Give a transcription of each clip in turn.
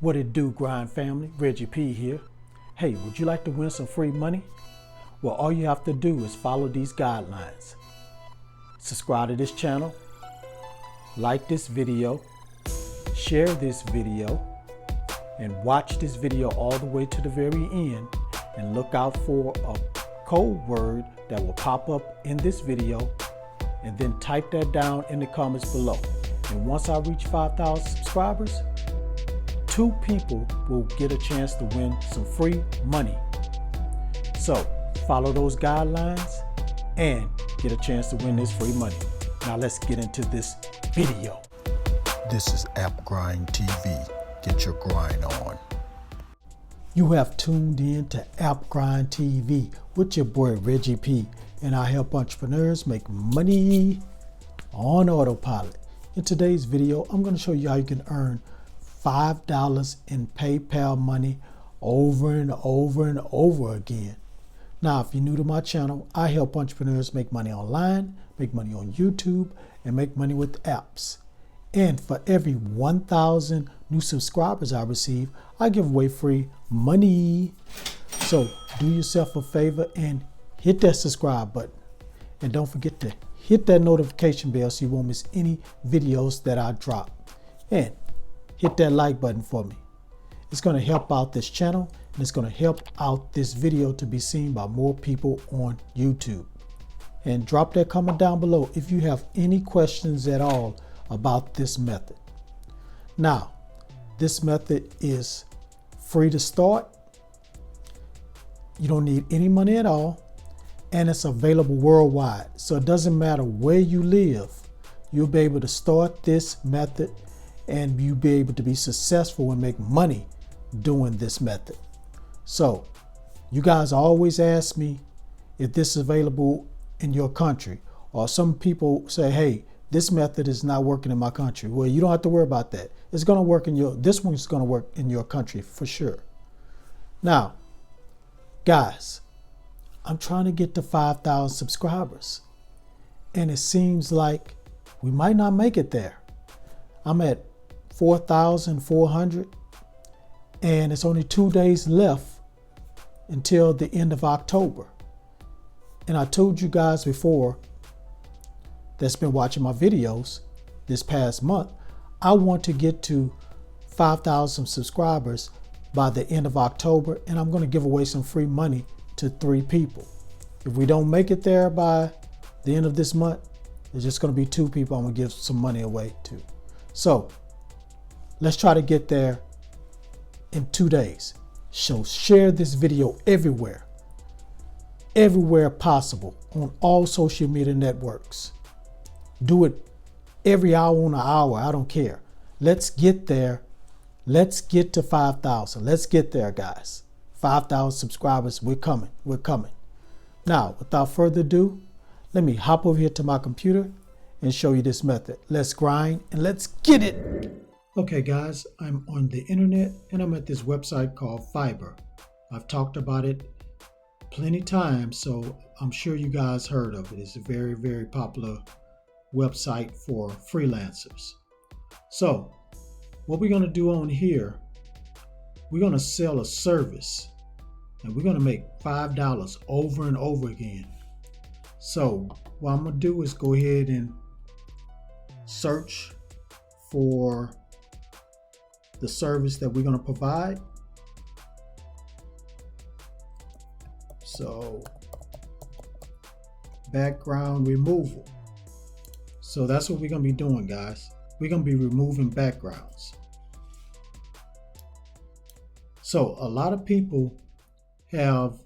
What it do, grind family? Reggie P here. Hey, would you like to win some free money? Well, all you have to do is follow these guidelines. Subscribe to this channel, like this video, share this video, and watch this video all the way to the very end, and look out for a code word that will pop up in this video, and then type that down in the comments below. And once I reach 5,000 subscribers, 2 people will get a chance to win some free money. So follow those guidelines and get a chance to win this free money. Now let's get into this video. This is App Grind TV. Get your grind on. You have tuned in to App Grind TV with your boy Reggie P, and I help entrepreneurs make money on autopilot. In today's video, I'm going to show you how you can earn $5 in PayPal money over and over and over again. Now, if you're new to my channel, I help entrepreneurs make money online, make money on YouTube, and make money with apps. And for every 1,000 new subscribers I receive, I give away free money. So do yourself a favor and hit that subscribe button. And don't forget to hit that notification bell so you won't miss any videos that I drop. And hit that like button for me. It's going to help out this channel, and it's going to help out this video to be seen by more people on YouTube. And drop that comment down below if you have any questions at all about this method. Now, this method is free to start. You don't need any money at all, and it's available worldwide. So it doesn't matter where you live, you'll be able to start this method and you'll be able to be successful and make money doing this method. So you guys always ask me if this is available in your country, or some people say, hey, this method is not working in my country. Well, you don't have to worry about that. It's going to work in this one's going to work in your country for sure. Now, guys, I'm trying to get to 5,000 subscribers, and it seems like we might not make it there. I'm at 4,400, and it's only 2 days left until the end of October. And I told you guys before that's been watching my videos this past month, I want to get to 5,000 subscribers by the end of October, and I'm going to give away some free money to 3 people. If we don't make it there by the end of this month, it's just going to be 2 people I'm going to give some money away to. So let's try to get there in 2 days. So share this video everywhere possible, on all social media networks. Do it every hour on an hour. I don't care. Let's get there. Let's get to 5,000. Let's get there, guys. 5,000 subscribers. We're coming. We're coming. Now, without further ado, let me hop over here to my computer and show you this method. Let's grind and let's get it. Okay, guys, I'm on the internet and I'm at this website called Fiverr. I've talked about it plenty times, so I'm sure you guys heard of it. It's a very, very popular website for freelancers. So what we're going to do on here, we're going to sell a service, and we're going to make $5 over and over again. So what I'm going to do is go ahead and search for the service that we're going to provide. So background removal. So that's what we're going to be doing, guys. We're going to be removing backgrounds. So a lot of people have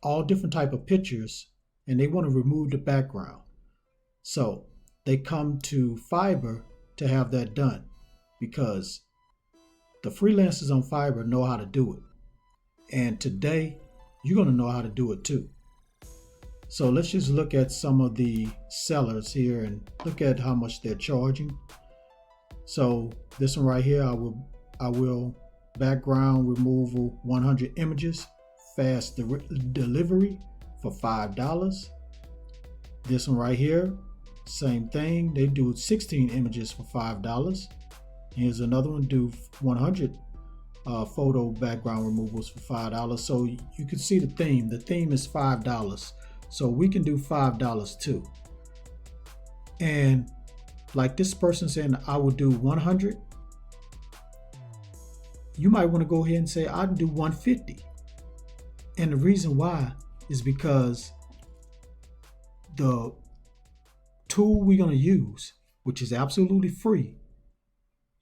all different type of pictures and they want to remove the background. So they come to Fiverr to have that done, because the freelancers on Fiverr know how to do it. And today you're going to know how to do it too. So let's just look at some of the sellers here and look at how much they're charging. So this one right here, I will background removal 100 images, fast delivery for $5. This one right here, same thing. They do 16 images for $5. Here's another one, do 100 photo background removals for $5. So you can see the theme. The theme is $5. So we can do $5 too. And like this person saying, I would do 100. You might want to go ahead and say, I'd do 150. And the reason why is because the tool we're going to use, which is absolutely free,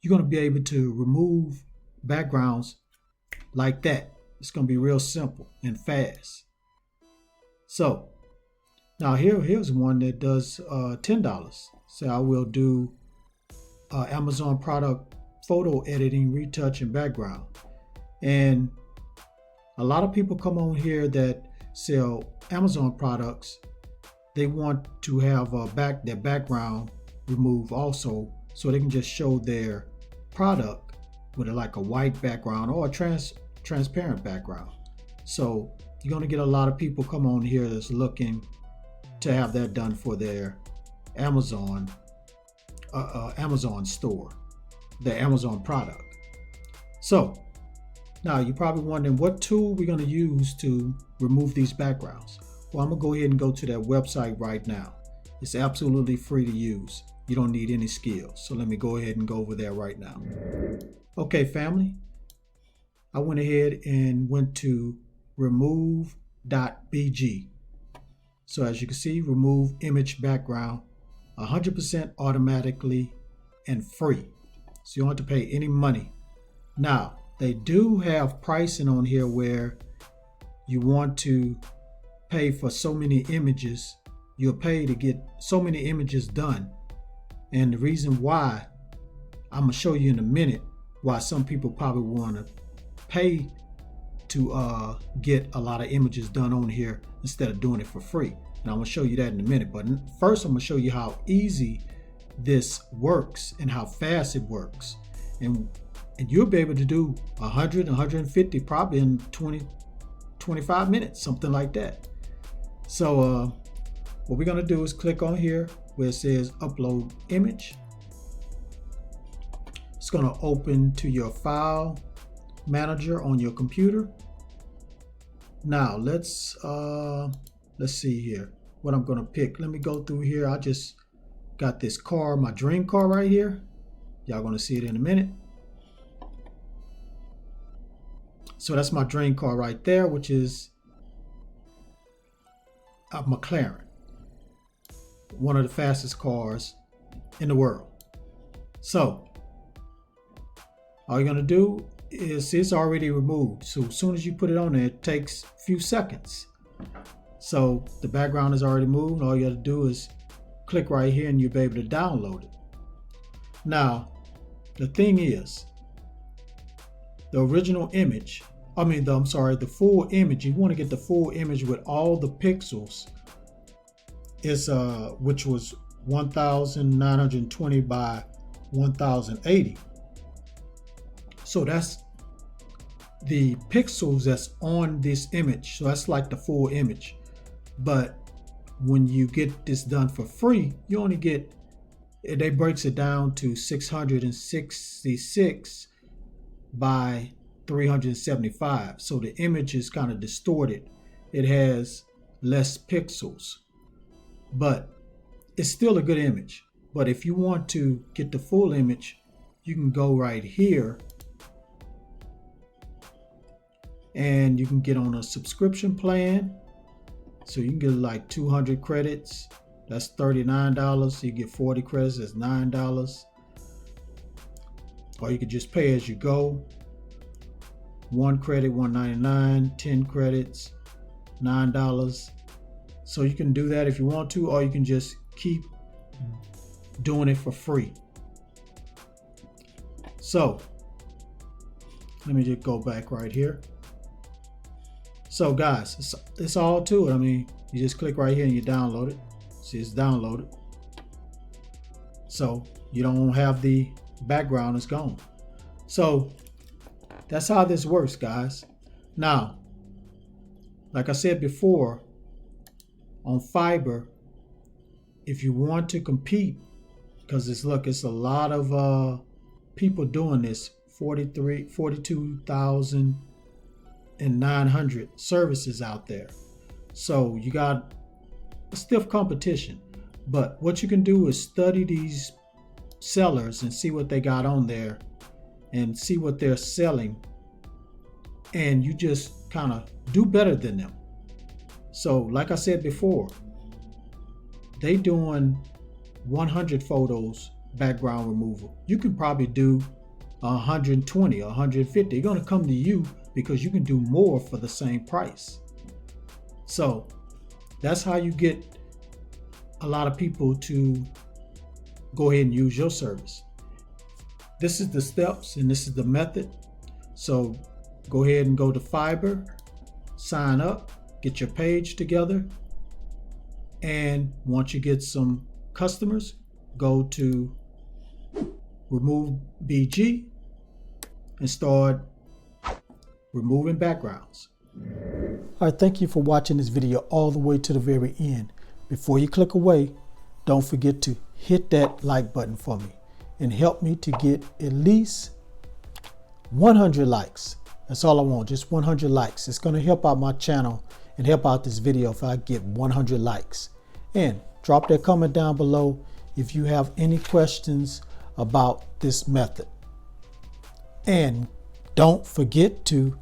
you're going to be able to remove backgrounds like that. It's going to be real simple and fast. So now here's one that does $10. So I will do Amazon product photo editing, retouch, and background. And a lot of people come on here that sell Amazon products. They want to have their background removed also, so they can just show their product with like a white background or a transparent background. So you're going to get a lot of people come on here that's looking to have that done for their Amazon store, the Amazon product. So now you're probably wondering what tool we're going to use to remove these backgrounds. Well, I'm going to go ahead and go to that website right now. It's absolutely free to use. You don't need any skills. So let me go ahead and go over there right now. Okay, family. I went ahead and went to remove.bg. So as you can see, remove image background 100% automatically and free. So you don't have to pay any money. Now, they do have pricing on here where you want to pay for so many images. You'll pay to get so many images done. And the reason why, I'm going to show you in a minute why some people probably want to pay to get a lot of images done on here instead of doing it for free. And I'm going to show you that in a minute. But first, I'm going to show you how easy this works and how fast it works. And you'll be able to do 100, 150 probably in 20, 25 minutes, something like that. So what we're going to do is click on here where it says upload image. It's going to open to your file manager on your computer. Now let's see here what I'm going to pick. Let me go through here. I just got this car, my dream car right here. Y'all going to see it in a minute. So that's my dream car right there, which is a McLaren, one of the fastest cars in the world. So all you're going to do is it's already removed. So as soon as you put it on there, it takes a few seconds. So the background is already moved. All you got to do is click right here and you'll be able to download it. Now, the thing is, the original image, the full image, you want to get the full image with all the pixels, is which was 1920 by 1080. So that's the pixels that's on this image. So that's like the full image. But when you get this done for free, you only get, they breaks it down to 666 by 375. So the image is kind of distorted. It has less pixels, but it's still a good image. But if you want to get the full image, you can go right here and you can get on a subscription plan. So you can get like 200 credits. That's $39. So you get 40 credits, that's $9. Or you could just pay as you go. 1 credit, $1.99, 10 credits, $9. So you can do that if you want to, or you can just keep doing it for free. So let me just go back right here. So guys, it's all to it. I mean, you just click right here and you download it. See, it's downloaded. So you don't have the background, it's gone. So that's how this works, guys. Now, like I said before, on Fiverr, if you want to compete, because it's a lot of people doing this 42,900 services out there. So you got a stiff competition. But what you can do is study these sellers and see what they got on there and see what they're selling. And you just kind of do better than them. So like I said before, they doing 100 photos background removal. You can probably do 120 or 150. They're going to come to you because you can do more for the same price. So that's how you get a lot of people to go ahead and use your service. This is the steps and this is the method. So go ahead and go to Fiverr, sign up, get your page together, and once you get some customers, go to Remove BG and start removing backgrounds. All right, thank you for watching this video all the way to the very end. Before you click away, don't forget to hit that like button for me and help me to get at least 100 likes. That's all I want, just 100 likes. It's going to help out my channel and help out this video if I get 100 likes. And drop that comment down below if you have any questions about this method. And don't forget to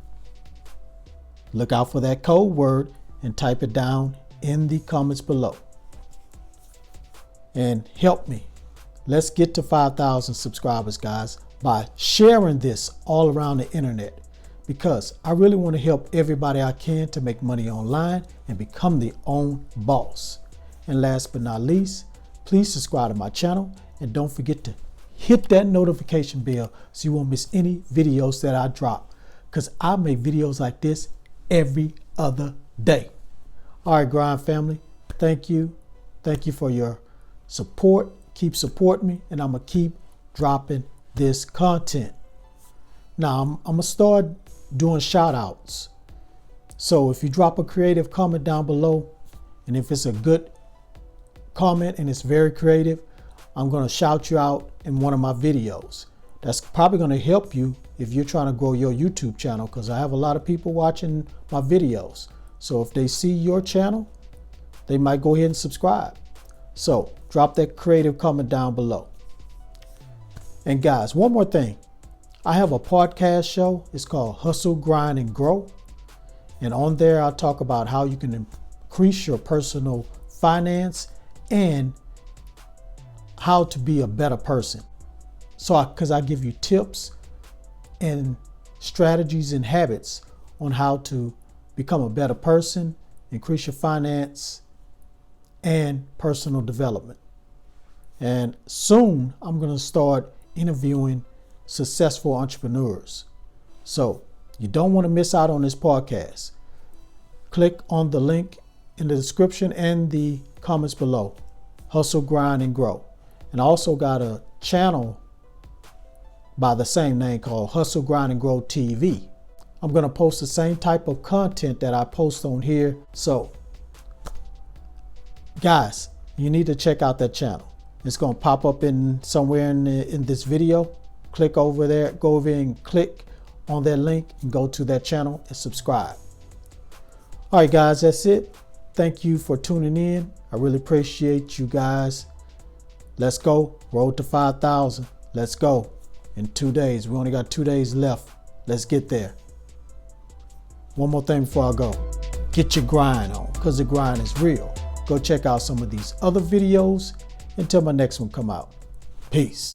look out for that code word and type it down in the comments below. And help me. Let's get to 5,000 subscribers, guys, by sharing this all around the internet, because I really want to help everybody I can to make money online and become their own boss. And last but not least, please subscribe to my channel and don't forget to hit that notification bell so you won't miss any videos that I drop, because I make videos like this every other day. All right, Grind family, thank you. Thank you for your support. Keep supporting me, and I'm going to keep dropping this content. Now, I'm going to start doing shout outs. So if you drop a creative comment down below, and if it's a good comment and it's very creative, I'm going to shout you out in one of my videos. That's probably going to help you if you're trying to grow your YouTube channel, because I have a lot of people watching my videos. So if they see your channel, they might go ahead and subscribe. So drop that creative comment down below. And guys, one more thing. I have a podcast show. It's called Hustle, Grind, and Grow. And on there, I talk about how you can increase your personal finance and how to be a better person. So because I give you tips and strategies and habits on how to become a better person, increase your finance, and personal development. And soon I'm going to start interviewing successful entrepreneurs. So you don't want to miss out on this podcast. Click on the link in the description and the comments below. Hustle, Grind, and Grow. And I also got a channel by the same name called Hustle, Grind, and Grow TV. I'm going to post the same type of content that I post on here. So guys, you need to check out that channel. It's going to pop up in somewhere in this video. Click over there, go over and click on that link and go to that channel and subscribe. All right, guys, that's it. Thank you for tuning in. I really appreciate you guys. Let's go. Road to 5,000. Let's go. In 2 days. We only got 2 days left. Let's get there. One more thing before I go. Get your grind on, because the grind is real. Go check out some of these other videos until my next one come out. Peace.